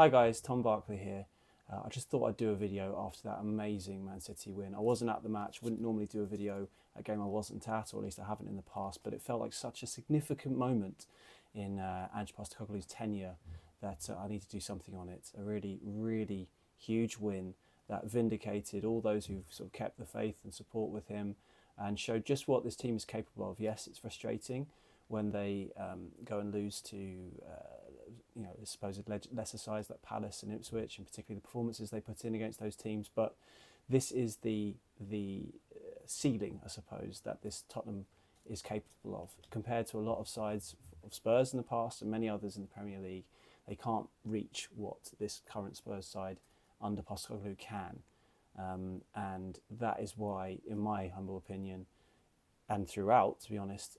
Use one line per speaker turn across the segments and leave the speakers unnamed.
Hi guys, Tom Barclay here. I just thought I'd do a video after that amazing Man City win. I wasn't at the match, wouldn't normally do a video at a game I wasn't at, or at least I haven't in the past, but it felt like such a significant moment in Ange Postecoglou's tenure that I need to do something on it. A really, really huge win that vindicated all those who've sort of kept the faith and support with him and showed just what this team is capable of. Yes, it's frustrating when they go and lose to the supposed lesser sides like Palace and Ipswich, and particularly the performances they put in against those teams. But this is the ceiling, I suppose, that this Tottenham is capable of. Compared to a lot of sides of Spurs in the past and many others in the Premier League, they can't reach what this current Spurs side under Postecoglou can. And that is why, in my humble opinion, and throughout, to be honest,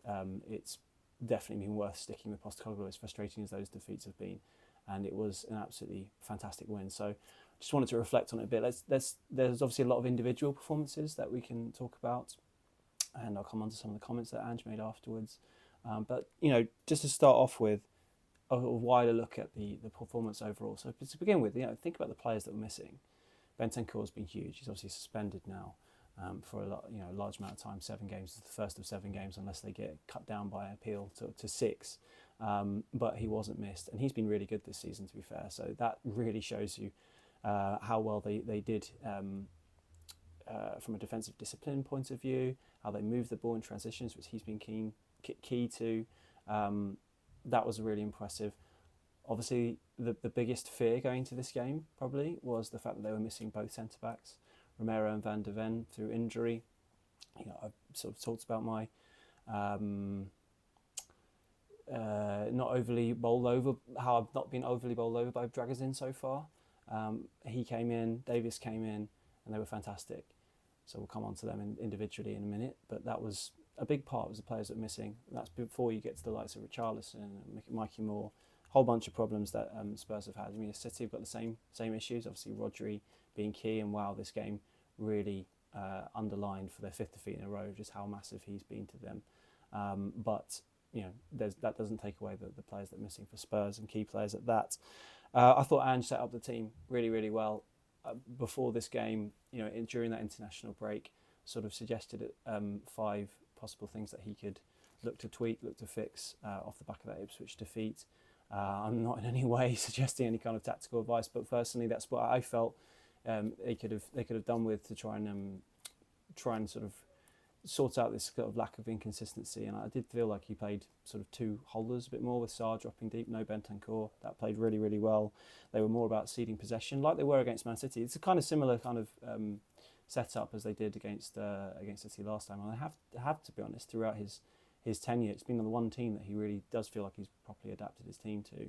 it's definitely been worth sticking with Postecoglou, as frustrating as those defeats have been. And it was an absolutely fantastic win. So just wanted to reflect on it a bit. There's obviously a lot of individual performances that we can talk about, and I'll come on to some of the comments that Ange made afterwards. But, just to start off with a wider look at the performance overall. So to begin with, think about the players that were missing. Bentancur's been huge. He's obviously suspended now for a large amount of time. 7 games is the first of 7 games, unless they get cut down by appeal to 6. But he wasn't missed, and he's been really good this season, to be fair. So that really shows you how well they did from a defensive discipline point of view, how they moved the ball in transitions, which he's been key to. That was really impressive. Obviously, the biggest fear going to this game probably was the fact that they were missing both centre-backs, Romero and Van de Ven, through injury. I've sort of talked about my not overly bowled over, how I've not been overly bowled over by Dragusin so far. He came in, Davies came in, and they were fantastic. So we'll come on to them individually in a minute, but that was a big part, was the players that were missing. That's before you get to the likes of Richarlison and Mikey Moore. Whole bunch of problems that Spurs have had. I mean, City have got the same issues. Obviously, Rodri being key, and wow, this game really underlined for their 5th defeat in a row just how massive he's been to them. But that doesn't take away the players that are missing for Spurs, and key players at that. I thought Ange set up the team really, really well before this game. During that international break, sort of suggested 5 possible things that he could look to tweak, look to fix off the back of that Ipswich defeat. I'm not in any way suggesting any kind of tactical advice, but personally, that's what I felt they could have done with to try and sort of sort out this sort of lack of inconsistency. And I did feel like he played sort of 2 holders a bit more, with Sarr dropping deep, no Bentancur. That played really, really well. They were more about ceding possession, like they were against Man City. It's a kind of similar kind of setup as they did against City last time. And I have to be honest, throughout his tenure, it's been the one team that he really does feel like he's properly adapted his team to,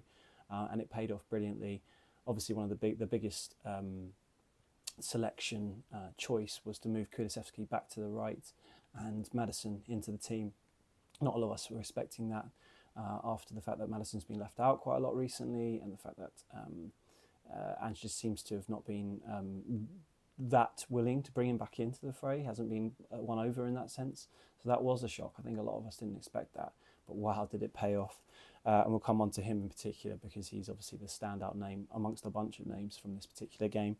and it paid off brilliantly. Obviously, one of the biggest selection choice was to move Kulusevski back to the right and Maddison into the team. Not a lot of us were expecting that after the fact that Maddison's been left out quite a lot recently, and the fact that Ange just seems to have not been that willing to bring him back into the fray. He hasn't been won over in that sense. So that was a shock. I think a lot of us didn't expect that. But wow, did it pay off. And we'll come on to him in particular, because he's obviously the standout name amongst a bunch of names from this particular game.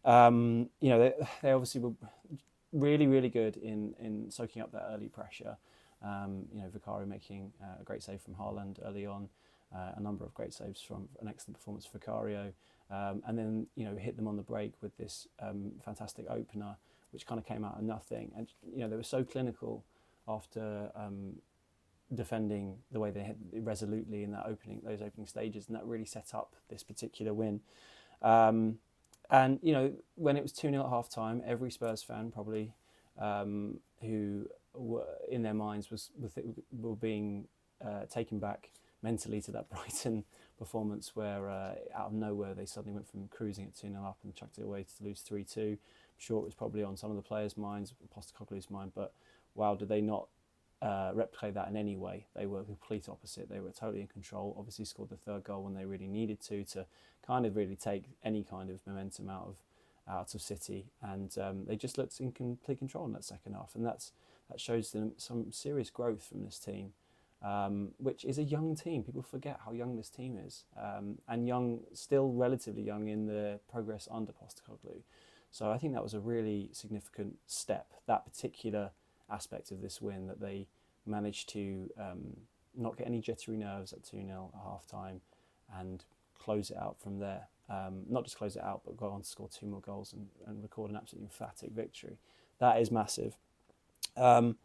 They obviously were really, really good in soaking up that early pressure. Vicario making a great save from Haaland early on, a number of great saves from an excellent performance for Vicario. And then, hit them on the break with this fantastic opener, which kind of came out of nothing. And, they were so clinical after defending the way they had resolutely in those opening stages, and that really set up this particular win. And, when it was 2-0 at half-time, every Spurs fan probably who were in their minds were being taken back mentally to that Brighton performance, where out of nowhere they suddenly went from cruising at 2-0 up and chucked it away to lose 3-2. I'm sure it was probably on some of the players' minds, Postecoglou's mind, but wow, did they not replicate that in any way? They were the complete opposite. They were totally in control. Obviously scored the 3rd goal when they really needed to kind of really take any kind of momentum out of City, and they just looked in complete control in that second half, and that shows them some serious growth from this team. which is a young team. People forget how young this team is, and young, still relatively young in the progress under Postecoglou. So I think that was a really significant step, that particular aspect of this win, that they managed to not get any jittery nerves at 2-0 at half-time and close it out from there. Not just close it out, but go on to score 2 more goals and record an absolutely emphatic victory. That is massive. And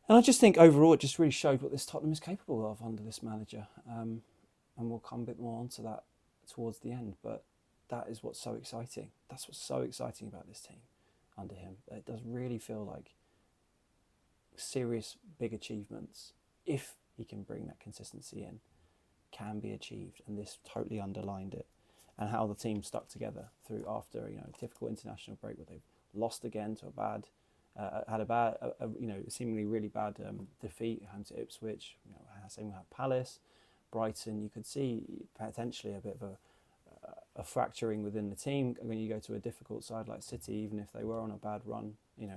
I just think overall it just really showed what this Tottenham is capable of under this manager. And we'll come a bit more onto that towards the end. But that is what's so exciting. That's what's so exciting about this team under him. It does really feel like serious big achievements, if he can bring that consistency in, can be achieved. And this totally underlined it. And how the team stuck together through after a difficult international break where they've lost again to seemingly really bad defeat home to Ipswich. Same with Palace, Brighton. You could see potentially a bit of a fracturing within the team when you go to a difficult side like City, even if they were on a bad run, an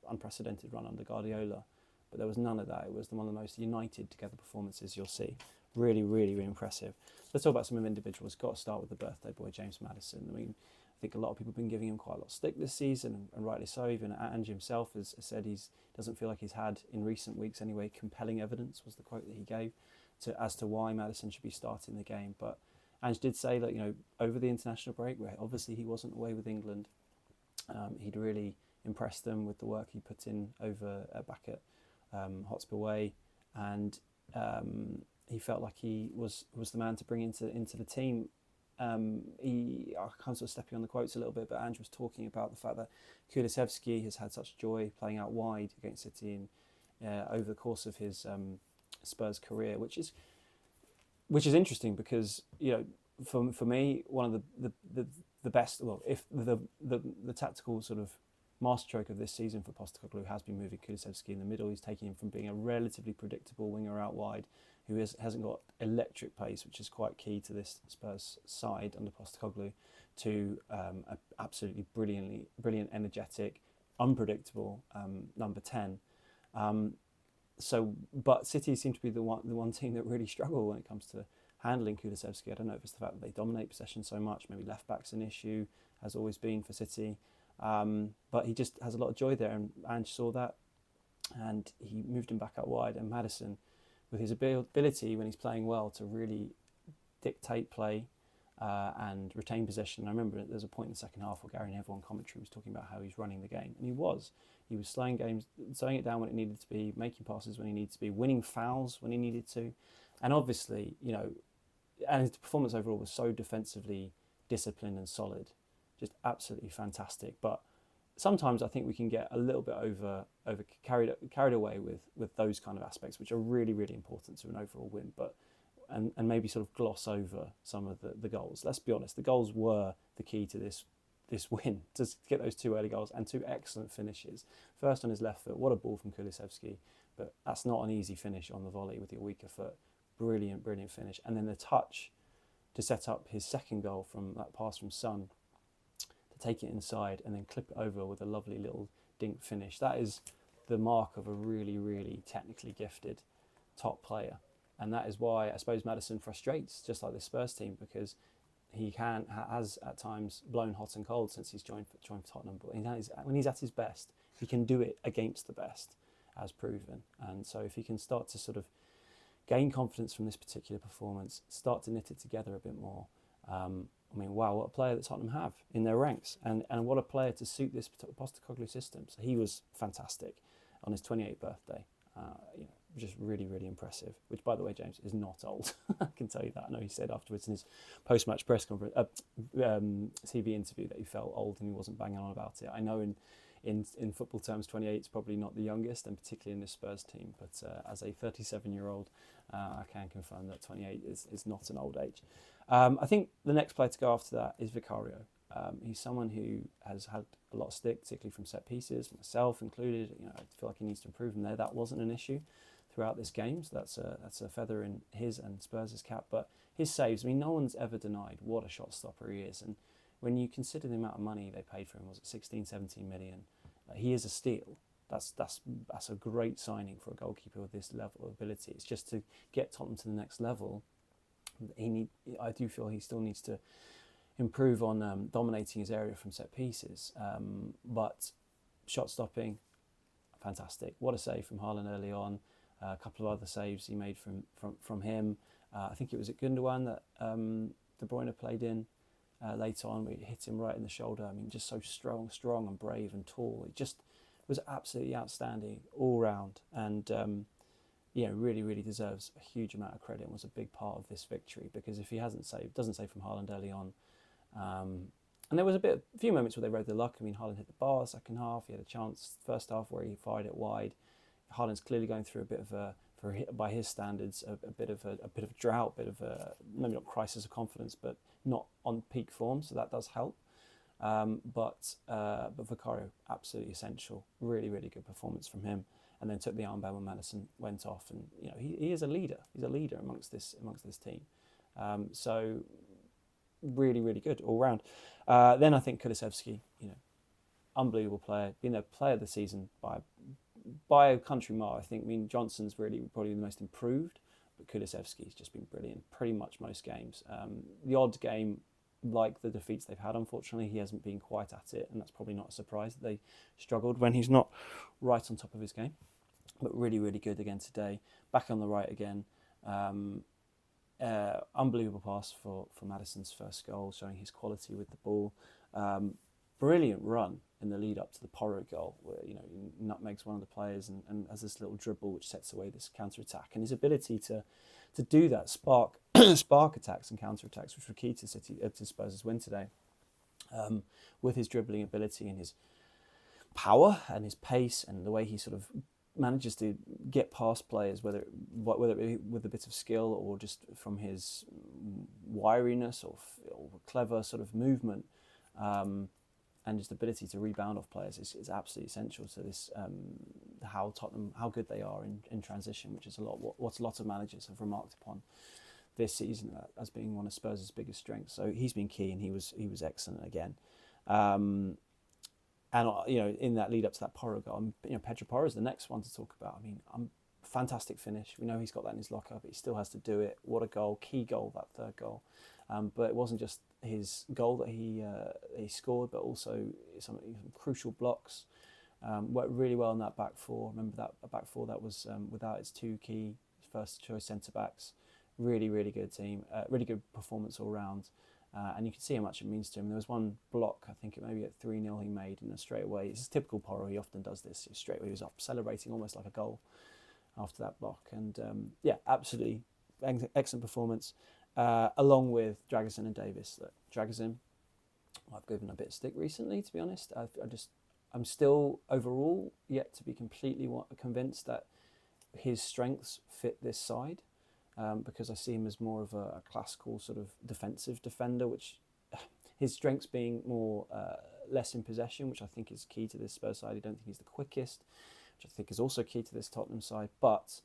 unprecedented run under Guardiola. But there was none of that. It was one of the most united together performances you'll see. Really, really, really impressive. Let's talk about some of the individuals. Got to start with the birthday boy, James Maddison. I think a lot of people have been giving him quite a lot of stick this season, and rightly so. Even Ange himself has said he doesn't feel like he's had, in recent weeks anyway, compelling evidence, was the quote that he gave, as to why Maddison should be starting the game. But Ange did say that, over the international break, where obviously he wasn't away with England, he'd really impressed them with the work he put in over back at Hotspur Way, and he felt like he was the man to bring into the team. I kind of sort of stepping on the quotes a little bit, but Ange was talking about the fact that Kulusevski has had such joy playing out wide against City over the course of his Spurs career, which is interesting because for me, one of the best, well, if the tactical sort of masterstroke of this season for Postecoglou has been moving Kulusevski in the middle. He's taking him from being a relatively predictable winger out wide who hasn't got electric pace, which is quite key to this Spurs side under Postecoglou, to a absolutely brilliant, energetic, unpredictable number 10. But City seem to be the one team that really struggle when it comes to handling Kulusevski. I don't know if it's the fact that they dominate possession so much. Maybe left back's an issue, has always been for City. But he just has a lot of joy there, and Ange saw that, and he moved him back out wide. And Maddison, with his ability when he's playing well to really dictate play and retain possession. I remember there's a point in the second half where Gary Neville on commentary was talking about how he's running the game, and he was slowing it down when it needed to be, making passes when he needed to be, winning fouls when he needed to, and obviously, and his performance overall was so defensively disciplined and solid. Just absolutely fantastic. But sometimes I think we can get a little bit carried away with those kind of aspects, which are really, really important to an overall win, and maybe sort of gloss over some of the goals. Let's be honest, the goals were the key to this win, to get those 2 early goals and 2 excellent finishes. First on his left foot, what a ball from Kulusevski, but that's not an easy finish on the volley with your weaker foot. Brilliant, brilliant finish. And then the touch to set up his second goal from that pass from Son, take it inside and then clip it over with a lovely little dink finish. That is the mark of a really, really technically gifted top player. And that is why I suppose Maddison frustrates, just like the Spurs team, because he has at times blown hot and cold since he's joined Tottenham. But when he's at his best, he can do it against the best, as proven. And so if he can start to sort of gain confidence from this particular performance, start to knit it together a bit more, wow, what a player that Tottenham have in their ranks, and what a player to suit this Postecoglou system. So he was fantastic on his 28th birthday. Just really, really impressive. Which, by the way, James is not old. I can tell you that. I know he said afterwards in his post-match press conference, TV interview, that he felt old and he wasn't banging on about it. I know in football terms, 28 is probably not the youngest, and particularly in this Spurs team. But as a 37-year-old, I can confirm that 28 is not an old age. I think the next player to go after that is Vicario. He's someone who has had a lot of stick, particularly from set pieces, myself included. I feel like he needs to improve in there. That wasn't an issue throughout this game, so that's a feather in his and Spurs' cap. But his saves, no one's ever denied what a shot stopper he is. And when you consider the amount of money they paid for him, was it 16, 17 million? He is a steal. That's a great signing for a goalkeeper with this level of ability. It's just to get Tottenham to the next level. I do feel he still needs to improve on dominating his area from set pieces. But shot stopping, fantastic. What a save from Haaland early on. A couple of other saves he made from him. I think it was at Gundogan that De Bruyne played in later on. We hit him right in the shoulder. I mean, just so strong and brave and tall. It just was absolutely outstanding all round. And really, really deserves a huge amount of credit and was a big part of this victory, because if he doesn't save from Haaland early on. And there was a few moments where they rode the luck. I mean, Haaland hit the bar second half. He had a chance first half where he fired it wide. Haaland's clearly going through a bit of by his standards, a bit of a drought, maybe not crisis of confidence, but not on peak form. So that does help. But Vicario, absolutely essential. Really, really good performance from him. And then took the armband when Maddison went off. And he is a leader. He's a leader amongst this team. So really, really good all round. Then I think Kulusevski, unbelievable player, being a player of the season by a country mile. I think, Johnson's really probably the most improved, but Kulusevski's just been brilliant pretty much most games. The odd game, like the defeats they've had, unfortunately, he hasn't been quite at it, and that's probably not a surprise that they struggled when he's not right on top of his game. But really, really good again today. Back on the right again. Unbelievable pass for Maddison's first goal, showing his quality with the ball. Brilliant run in the lead up to the Porro goal, where he nutmegs one of the players and has this little dribble which sets away this counter attack. And his ability to do that, spark attacks and counter attacks, which were key to Spurs' win today. With his dribbling ability and his power and his pace and the way he sort of manages to get past players, whether it be with a bit of skill or just from his wiriness or clever sort of movement, and just ability to rebound off players is absolutely essential to this. How Tottenham, how good they are in transition, which is what a lot of managers have remarked upon this season as being one of Spurs' biggest strengths. So he's been key, and he was excellent again. And in that lead up to that Porro goal, Pedro Porro is the next one to talk about. Fantastic finish. We know he's got that in his locker, but he still has to do it. What a goal! Key goal, that third goal. But it wasn't just his goal that he scored, but also some crucial blocks. Worked really well in that back four. Remember that a back four that was without its two key first choice centre backs. Really, really good team. Really good performance all round. And you can see how much it means to him. There was one block, I think it maybe at 3-0 he made, and straight away, it's typical Porro, he often does this, straight away he was up celebrating almost like a goal after that block. And absolutely excellent performance, along with Dragusin and Davies. Look, Dragusin, I've given a bit of stick recently, to be honest. I'm still overall yet to be completely convinced that his strengths fit this side. Because I see him as more of a classical sort of defensive defender, which his strengths being more less in possession, which I think is key to this Spurs side. I don't think he's the quickest, which I think is also key to this Tottenham side, but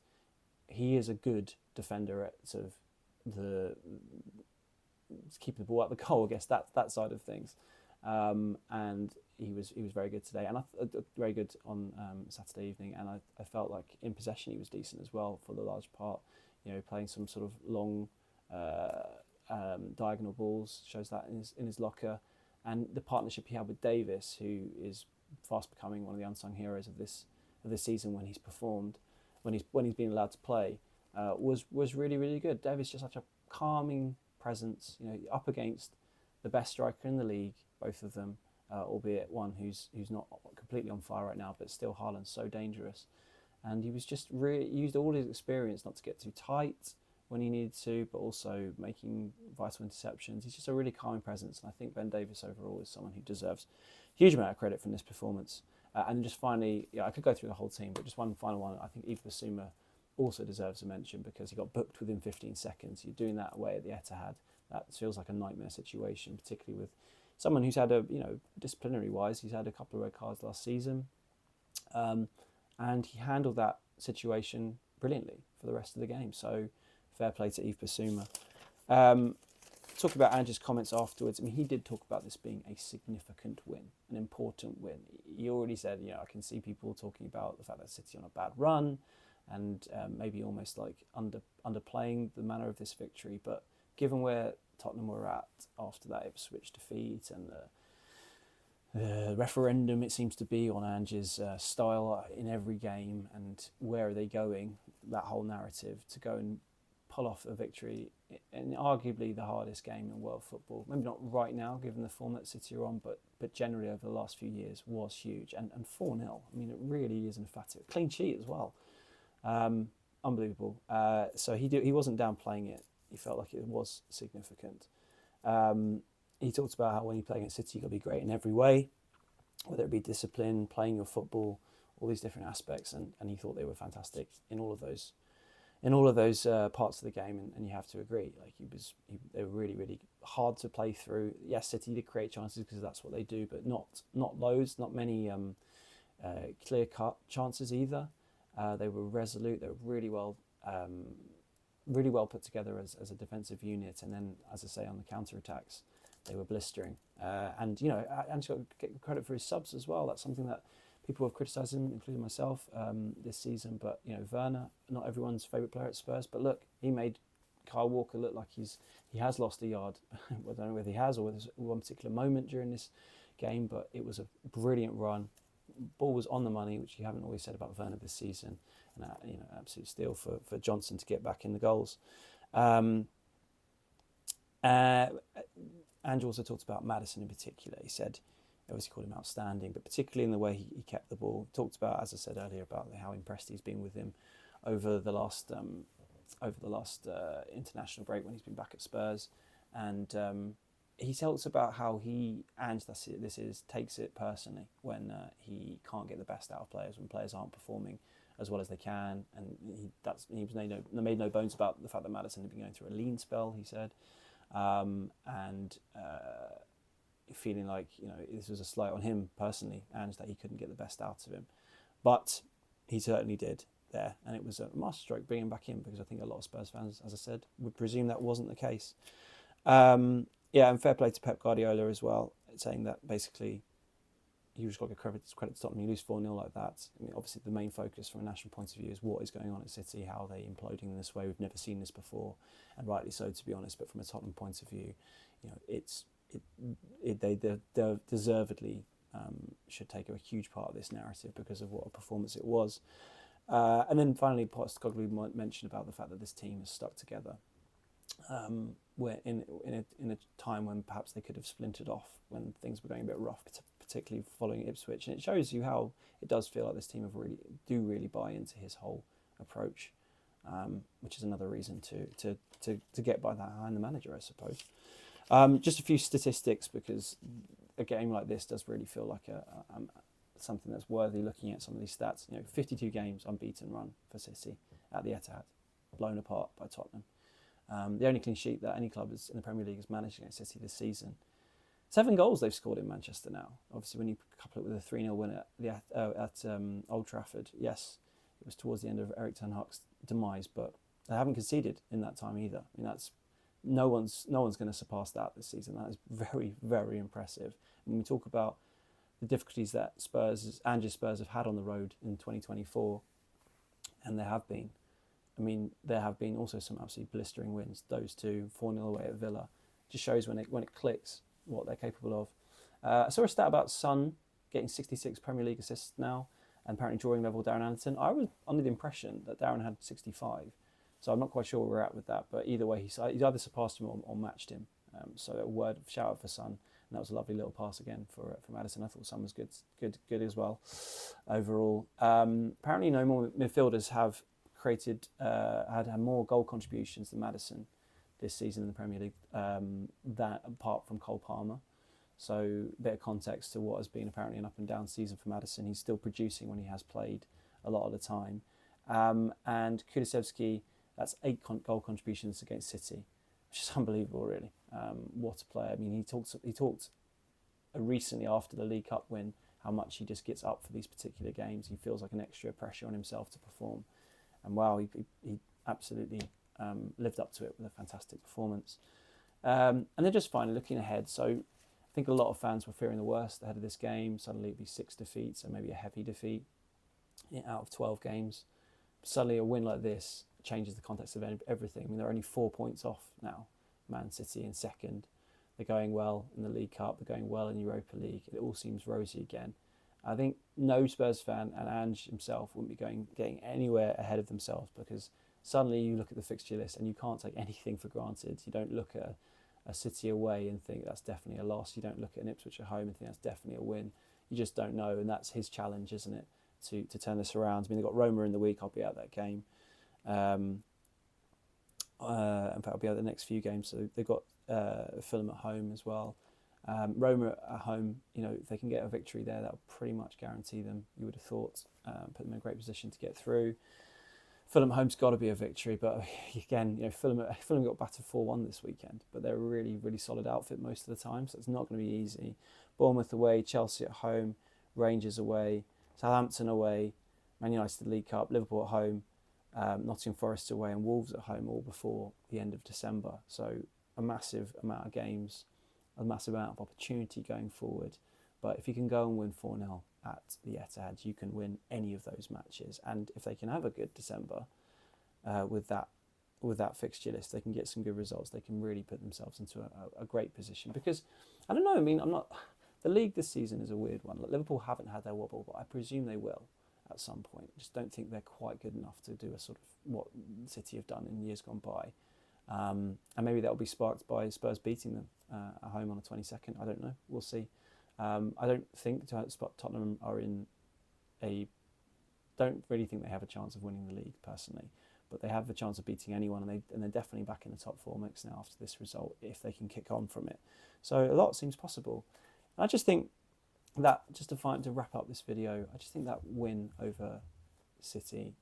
he is a good defender at sort of keeping the ball at the goal, I guess, that side of things. And he was very good today, and very good on Saturday evening, and I felt like in possession he was decent as well for the large part. Playing some sort of long diagonal balls, shows that in his locker, and the partnership he had with Davies, who is fast becoming one of the unsung heroes of this season when he's performed, when he's been allowed to play, was really, really good. Davies just such a calming presence, up against the best striker in the league, both of them, albeit one who's not completely on fire right now, but still Haaland's so dangerous. And he was just really used all his experience not to get too tight when he needed to, but also making vital interceptions. He's just a really calming presence, and I think Ben Davies overall is someone who deserves a huge amount of credit from this performance. And just finally, I could go through the whole team, but just one final one. I think Yves Bissouma also deserves a mention because he got booked within 15 seconds. You're doing that away at the Etihad. That feels like a nightmare situation, particularly with someone who's had disciplinary wise, he's had a couple of red cards last season. And he handled that situation brilliantly for the rest of the game. So fair play to Yves Bissouma. talking about Ange's comments afterwards, I mean, he did talk about this being a significant win, an important win. He already said, I can see people talking about the fact that City on a bad run, and maybe almost like underplaying the manner of this victory. But given where Tottenham were at after that Ipswich defeat and the referendum it seems to be on Ange's style in every game and where are they going, that whole narrative, to go and pull off a victory in arguably the hardest game in world football. Maybe not right now, given the form that City are on, but generally over the last few years was huge. And 4-0, I mean, it really is an emphatic. Clean sheet as well. Unbelievable. So he wasn't downplaying it. He felt like it was significant. He talked about how when you play against City, you've got to be great in every way, whether it be discipline, playing your football, all these different aspects. And he thought they were fantastic in all of those parts of the game, and you have to agree. Like they were really, really hard to play through. Yes, City did create chances because that's what they do, but not loads, not many clear-cut chances either. They were resolute. They were really well put together as a defensive unit. And then, as I say, on the counter-attacks, they were blistering. And Ange's got to get credit for his subs as well. That's something that people have criticised him, including myself, this season. But, Werner, not everyone's favourite player at Spurs. But look, he made Kyle Walker look like he has lost a yard. I don't know whether he has or whether there's one particular moment during this game. But it was a brilliant run. Ball was on the money, which you haven't always said about Werner this season. And, absolute steal for Johnson to get back in the goals. Ange also talked about Maddison in particular. He said, obviously called him outstanding, but particularly in the way he kept the ball. Talked about, as I said earlier, about how impressed he's been with him over the last international break when he's been back at Spurs. And he talks about how Ange takes it personally when he can't get the best out of players, when players aren't performing as well as they can. And he made no bones about the fact that Maddison had been going through a lean spell, he said. Feeling like this was a slight on him personally, and that he couldn't get the best out of him, but he certainly did there, and it was a masterstroke bringing him back in, because I think a lot of Spurs fans, as I said, would presume that wasn't the case. And fair play to Pep Guardiola as well, saying that basically you just got to give credit to Tottenham. You lose 4-0 like that. I mean, obviously the main focus from a national point of view is what is going on at City, how are they imploding in this way. We've never seen this before, and rightly so, to be honest. But from a Tottenham point of view, they deservedly should take a huge part of this narrative because of what a performance it was. And then finally, Postecoglou mentioned about the fact that this team has stuck together. Where in a time when perhaps they could have splintered off when things were going a bit rough, particularly following Ipswich, and it shows you how it does feel like this team really buy into his whole approach, which is another reason to get behind the manager, I suppose. Just a few statistics, because a game like this does really feel like something that's worthy looking at. Some of these stats, 52 games unbeaten run for City at the Etihad, blown apart by Tottenham. The only clean sheet that any club in the Premier League has managed against City this season. 7 goals they've scored in Manchester now. Obviously, when you couple it with a 3-0 win at Old Trafford, yes, it was towards the end of Erik ten Hag's demise, but they haven't conceded in that time either. I mean, that's no one's going to surpass that this season. That is very, very impressive. When we talk about the difficulties that Ange's Spurs have had on the road in 2024, and there have been. I mean, there have been also some absolutely blistering wins. Those two, 4-0 away at Villa, just shows when it clicks what they're capable of. I saw a stat about Son getting 66 Premier League assists now, and apparently drawing level with Darren Anderton. I was under the impression that Darren had 65, so I'm not quite sure where we're at with that. But either way, he's either surpassed him or matched him. So a word of shout out for Son, and that was a lovely little pass again for Maddison. I thought Son was good as well overall. Apparently, no more midfielders have had more goal contributions than Maddison this season in the Premier League, that apart from Cole Palmer. So a bit of context to what has been apparently an up and down season for Maddison. He's still producing when he has played a lot of the time. And Kulusevski, that's 8 goal contributions against City, which is unbelievable, really. What a player. I mean, he talked recently after the League Cup win how much he just gets up for these particular games. He feels like an extra pressure on himself to perform. And wow, he absolutely lived up to it with a fantastic performance. And they're just fine looking ahead. So I think a lot of fans were fearing the worst ahead of this game. Suddenly it'd be 6 defeats and maybe a heavy defeat out of 12 games. Suddenly a win like this changes the context of everything. I mean, they're only 4 points off now, Man City in second. They're going well in the League Cup, they're going well in Europa League. It all seems rosy again. I think no Spurs fan, and Ange himself, wouldn't be getting anywhere ahead of themselves, because suddenly you look at the fixture list and you can't take anything for granted. You don't look at a City away and think that's definitely a loss. You don't look at an Ipswich at home and think that's definitely a win. You just don't know, and that's his challenge, isn't it, to turn this around. I mean, they've got Roma in the week. I'll be at that game. In fact, I'll be at the next few games. So they've got Fulham at home as well. Roma at home, if they can get a victory there, that'll pretty much guarantee them, you would have thought, put them in a great position to get through. Fulham at home's got to be a victory, but again, Fulham got battered 4-1 this weekend, but they're a really, really solid outfit most of the time, so it's not going to be easy. Bournemouth away, Chelsea at home, Rangers away, Southampton away, Man United League Cup, Liverpool at home, Nottingham Forest away, and Wolves at home, all before the end of December. So a massive amount of games, a massive amount of opportunity going forward. But if you can go and win 4-0 at the Etihad, you can win any of those matches. And if they can have a good December with that fixture list, they can get some good results. They can really put themselves into a great position. Because, I don't know, I mean, the league this season is a weird one. Like, Liverpool haven't had their wobble, but I presume they will at some point. I just don't think they're quite good enough to do a sort of what City have done in years gone by. And maybe that will be sparked by Spurs beating them at home on the 22nd. I don't know. We'll see. I don't think Tottenham are don't really think they have a chance of winning the league personally, but they have the chance of beating anyone, and they're definitely back in the top 4 mix now after this result if they can kick on from it. So a lot seems possible. I just think that, just to wrap up this video, I just think that win over City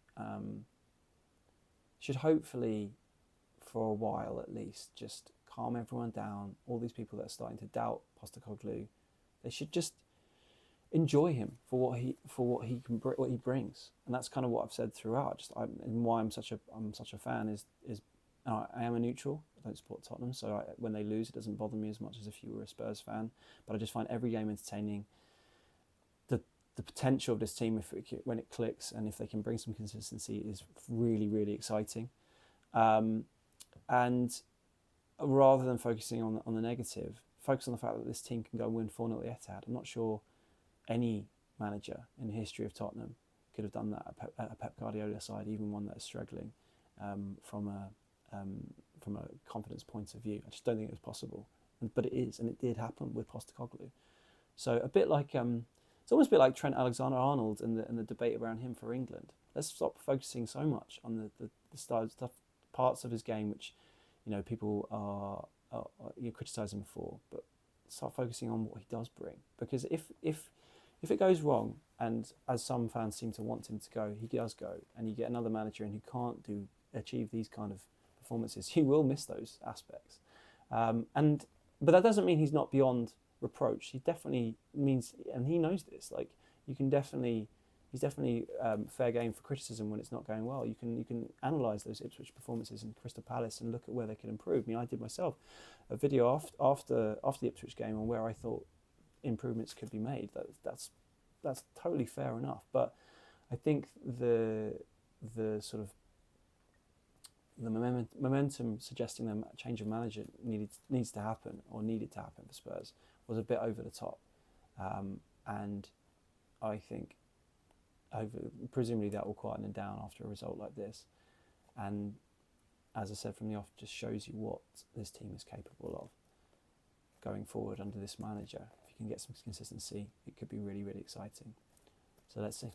should hopefully, for a while at least, just calm everyone down. All these people that are starting to doubt Postecoglou, they should just enjoy him for what he brings, and that's kind of what I've said throughout. And why I'm such a fan is I am a neutral. I don't support Tottenham, so when they lose, it doesn't bother me as much as if you were a Spurs fan. But I just find every game entertaining. The potential of this team, when it clicks, and if they can bring some consistency, is really, really exciting. And rather than focusing on the negative, focus on the fact that this team can go and win 4-0 at the Etihad. I'm not sure any manager in the history of Tottenham could have done that at a Pep Guardiola side, even one that is struggling from a confidence point of view. I just don't think it was possible, but it is, and it did happen with Postecoglou. So a bit like it's almost a bit like Trent Alexander-Arnold and the debate around him for England. Let's stop focusing so much on the stuff, parts of his game which people are criticise him for, but start focusing on what he does bring. Because if it goes wrong, and as some fans seem to want him to go, he does go, and you get another manager in who can't achieve these kind of performances, he will miss those aspects. But that doesn't mean he's not beyond reproach. He definitely means, and he knows this. Like, he's definitely fair game for criticism when it's not going well. You can analyse those Ipswich performances in Crystal Palace and look at where they can improve. I mean, I did myself a video after the Ipswich game on where I thought improvements could be made. That's totally fair enough. But I think the sort of the momentum suggesting a change of manager needed to happen for Spurs was a bit over the top, and I think presumably that will quieten down after a result like this. And as I said from the off, just shows you what this team is capable of going forward under this manager. If you can get some consistency, it could be really, really exciting. So let's see.